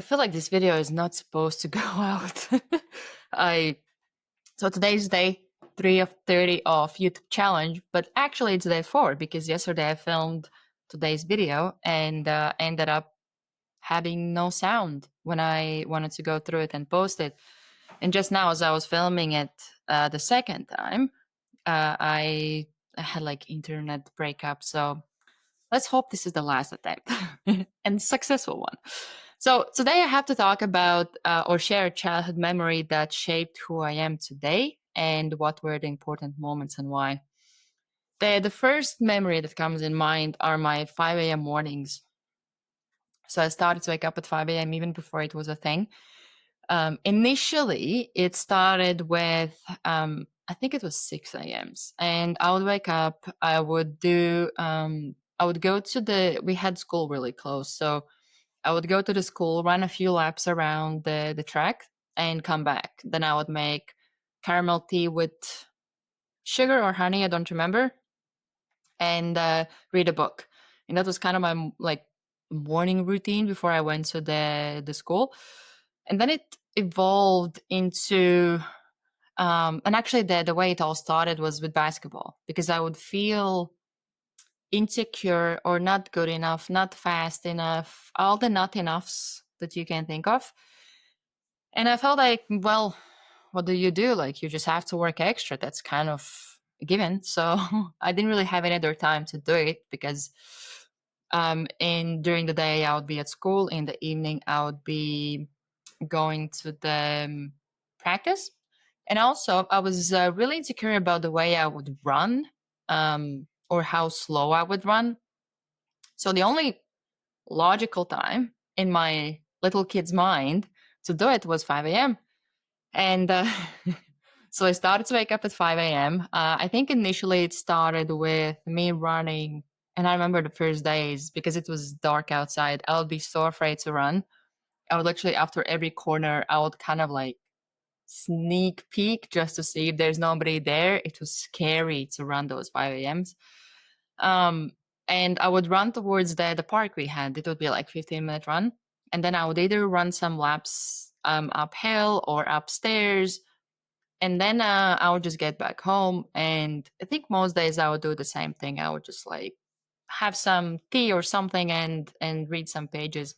feel like this video is not supposed to go out. I so today's day 3 of 30 of YouTube challenge, but actually it's day 4 because yesterday I filmed today's video and ended up having no sound when I wanted to go through it and post it. And just now, as I was filming it the second time, I had like internet breakup. So let's hope this is the last attempt and successful one. So today I have to talk about or share a childhood memory that shaped who I am today and what were the important moments and why. The first memory that comes in mind are my 5 a.m. mornings. So I started to wake up at 5 a.m. even before it was a thing. Initially, it started with I think it was 6 a.m.s, and I would wake up. I would go to we had school really close, so I would go to the school, run a few laps around the track, and come back. Then I would make caramel tea with sugar or honey, I don't remember, and read a book. And that was kind of my like morning routine before I went to the school. And then it evolved into and actually the way it all started was with basketball, because I would feel insecure or not good enough, not fast enough, all the not enoughs that you can think of. And I felt like, well, what do you do? Like, you just have to work extra. That's kind of a given. So I didn't really have any other time to do it because and during the day I would be at school. In the evening I would be going to the practice. And also I was really insecure about the way I would run, or how slow I would run. So the only logical time in my little kid's mind to do it was 5 a.m. And so I started to wake up at 5 a.m. I think initially it started with me running. And I remember the first days, because it was dark outside, I would be so afraid to run. I would literally, after every corner, I would kind of like sneak peek just to see if there's nobody there. It was scary to run those 5 a.m.s. And I would run towards the park we had. It would be like 15-minute run. And then I would either run some laps uphill or upstairs. And then I would just get back home. And I think most days I would do the same thing. I would just like have some tea or something and read some pages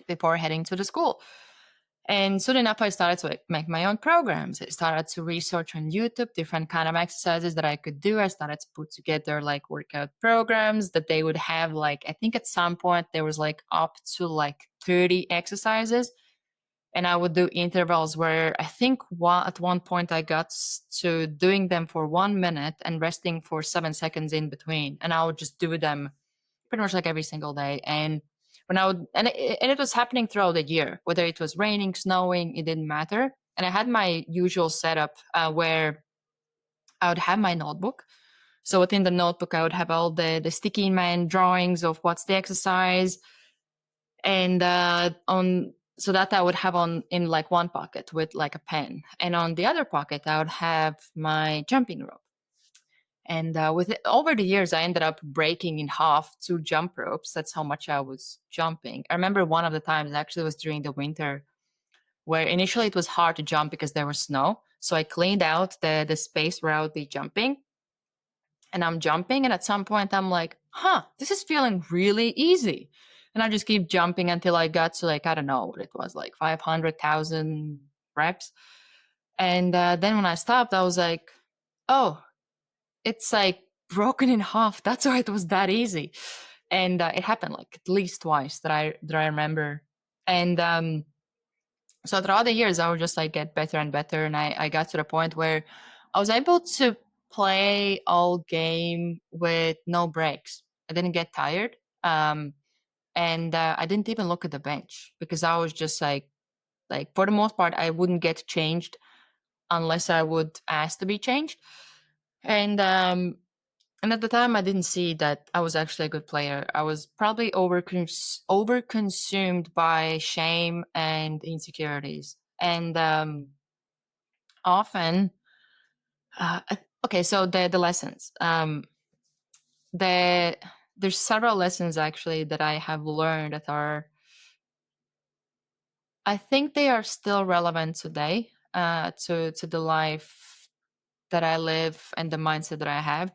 before heading to the school. And soon enough, I started to make my own programs. I started to research on YouTube different kind of exercises that I could do. I started to put together like workout programs that they would have. Like, I think at some point there was like up to like 30 exercises. And I would do intervals where I think at one point I got to doing them for 1 minute and resting for 7 seconds in between. And I would just do them pretty much like every single day. And when I would, and it was happening throughout the year, whether it was raining, snowing, it didn't matter. And I had my usual setup where I would have my notebook. So within the notebook, I would have all the sticky man drawings of what's the exercise, and on so that I would have on in like one pocket with like a pen, and on the other pocket I would have my jumping rope. And with it, over the years, I ended up breaking in half 2 jump ropes. That's how much I was jumping. I remember one of the times actually was during the winter, where initially it was hard to jump because there was snow. So I cleaned out the space where I would be jumping, and I'm jumping. And at some point, I'm like, huh, this is feeling really easy. And I just keep jumping until I got to like, I don't know what it was, like 500,000 reps. And then when I stopped, I was like, oh, it's like broken in half. That's why it was that easy. And it happened like at least twice that I remember. And so throughout the years, I would just like get better and better. And I got to the point where I was able to play all game with no breaks. I didn't get tired. And I didn't even look at the bench because I was just like for the most part, I wouldn't get changed unless I would ask to be changed. And at the time, I didn't see that I was actually a good player. I was probably overconsumed by shame and insecurities. And often, uh, okay, so the lessons. There's several lessons actually that I have learned that are I think they are still relevant today, to the life that I live and the mindset that I have.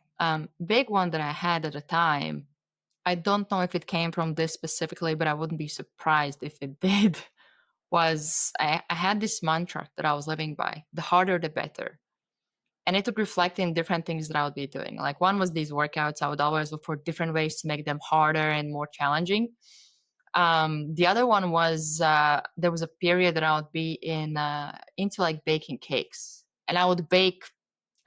Big one that I had at the time. I don't know if it came from this specifically, but I wouldn't be surprised if it did. Was I had this mantra that I was living by: the harder, the better. And it would reflect in different things that I would be doing. Like one was these workouts. I would always look for different ways to make them harder and more challenging. The other one was there was a period that I would be in into like baking cakes, and I would bake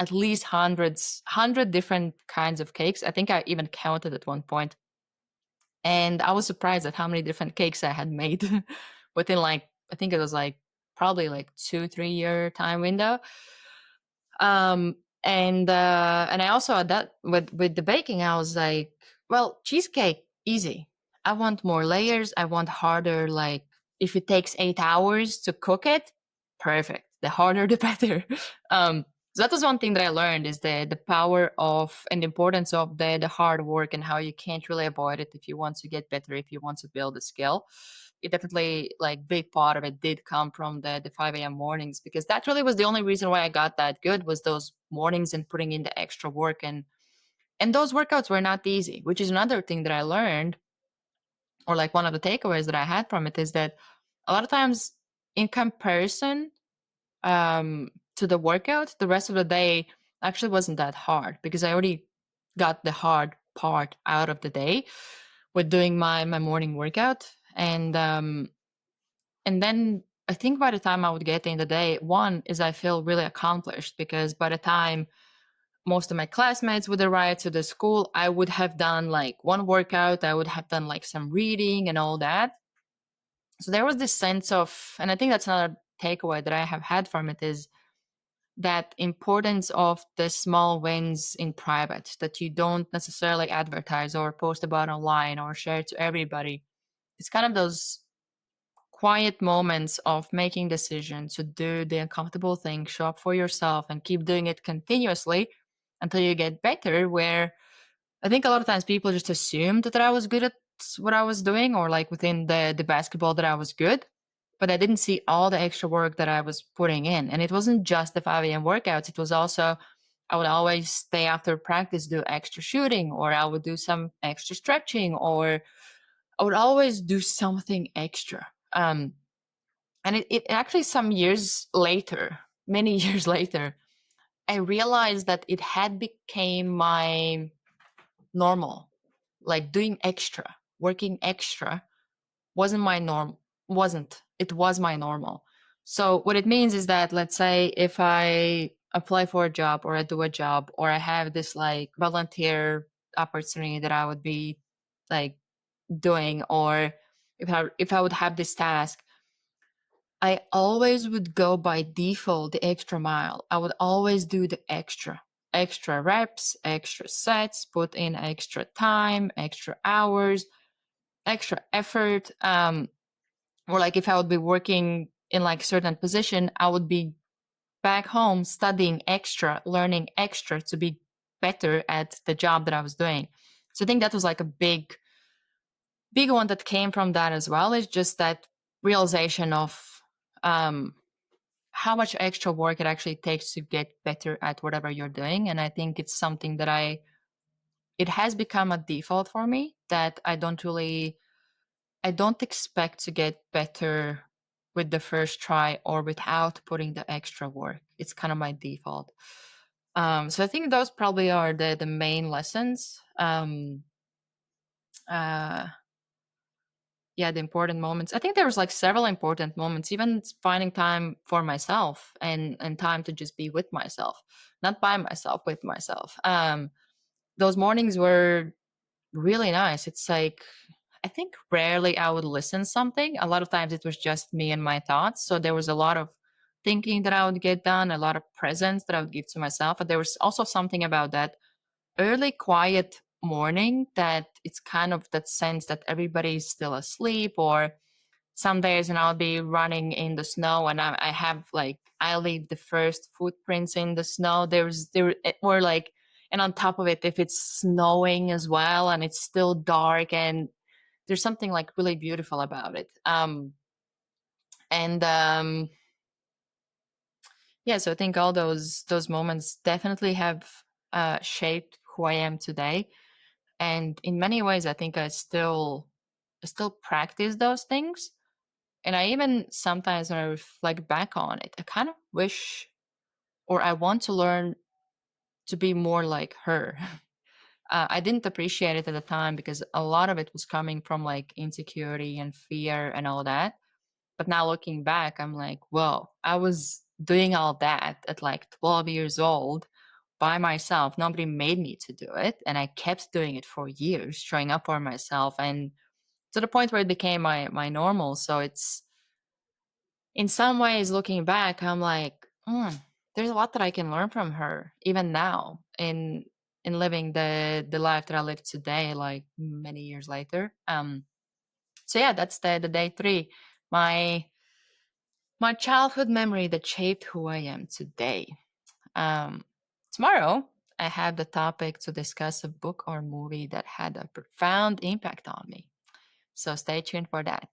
at least hundred different kinds of cakes. I think I even counted at one point, and I was surprised at how many different cakes I had made within like I think it was like probably like 2 3 year time window. Um, and I also had that with the baking, I was like, well, cheesecake, easy. I want more layers. I want harder. Like if it takes 8 hours to cook it, perfect. The harder, the better. So that was one thing that I learned is the power of and the importance of the hard work and how you can't really avoid it if you want to get better, if you want to build a skill. It definitely like big part of it did come from the 5 a.m. mornings, because that really was the only reason why I got that good was those mornings and putting in the extra work. And those workouts were not easy, which is another thing that I learned, or like one of the takeaways that I had from it is that a lot of times in comparison, to the workout, the rest of the day actually wasn't that hard because I already got the hard part out of the day with doing my morning workout. And then I think by the time I would get in the day, one is I feel really accomplished because by the time most of my classmates would arrive to the school, I would have done like one workout, I would have done like some reading and all that. So there was this sense of, and I think that's another takeaway that I have had from it is that importance of the small wins in private that you don't necessarily advertise or post about online or share to everybody. It's kind of those quiet moments of making decisions to do the uncomfortable thing, show up for yourself and keep doing it continuously until you get better. Where I think a lot of times people just assumed that I was good at what I was doing or like within the basketball that I was good. But I didn't see all the extra work that I was putting in. And it wasn't just the 5 a.m. workouts. It was also, I would always stay after practice, do extra shooting, or I would do some extra stretching, or I would always do something extra. And it actually some years later, many years later, I realized that it had became my normal. Like doing extra, working extra wasn't my norm. Wasn't. It was my normal. So what it means is that let's say if I apply for a job or I do a job or I have this like volunteer opportunity that I would be like doing, or if I would have this task, I always would go by default the extra mile. I would always do the extra reps, extra sets, put in extra time, extra hours, extra effort. Or like if I would be working in like certain position, I would be back home studying extra, learning extra to be better at the job that I was doing. So I think that was like a big one that came from that as well. Is just that realization of um, how much extra work it actually takes to get better at whatever you're doing. And I think it's something that it has become a default for me that I don't expect to get better with the first try or without putting the extra work. It's kind of my default. So I think those probably are the main lessons. Uh, yeah, the important moments. I think there was like several important moments, even finding time for myself and time to just be with myself, not by myself, with myself. Those mornings were really nice. It's like I think rarely I would listen something. A lot of times it was just me and my thoughts. So there was a lot of thinking that I would get done, a lot of presence that I would give to myself. But there was also something about that early quiet morning that it's kind of that sense that everybody's still asleep, or some days and I'll be running in the snow and I have like I leave the first footprints in the snow. There were like, and on top of it, if it's snowing as well and it's still dark, and there's something like really beautiful about it. And yeah, so I think all those moments definitely have shaped who I am today. And in many ways, I think I still practice those things. And I even sometimes when I reflect back on it, I kind of wish, or I want to learn to be more like her. I didn't appreciate it at the time because a lot of it was coming from like insecurity and fear and all that. But now looking back, I'm like, whoa, I was doing all that at like 12 years old by myself. Nobody made me to do it. And I kept doing it for years, showing up for myself, and to the point where it became my normal. So it's, in some ways, looking back, I'm like, there's a lot that I can learn from her, even now in living the life that I live today, like many years later. So yeah, that's the day three. My childhood memory that shaped who I am today. Um, Tomorrow, I have the topic to discuss a book or movie that had a profound impact on me. So stay tuned for that.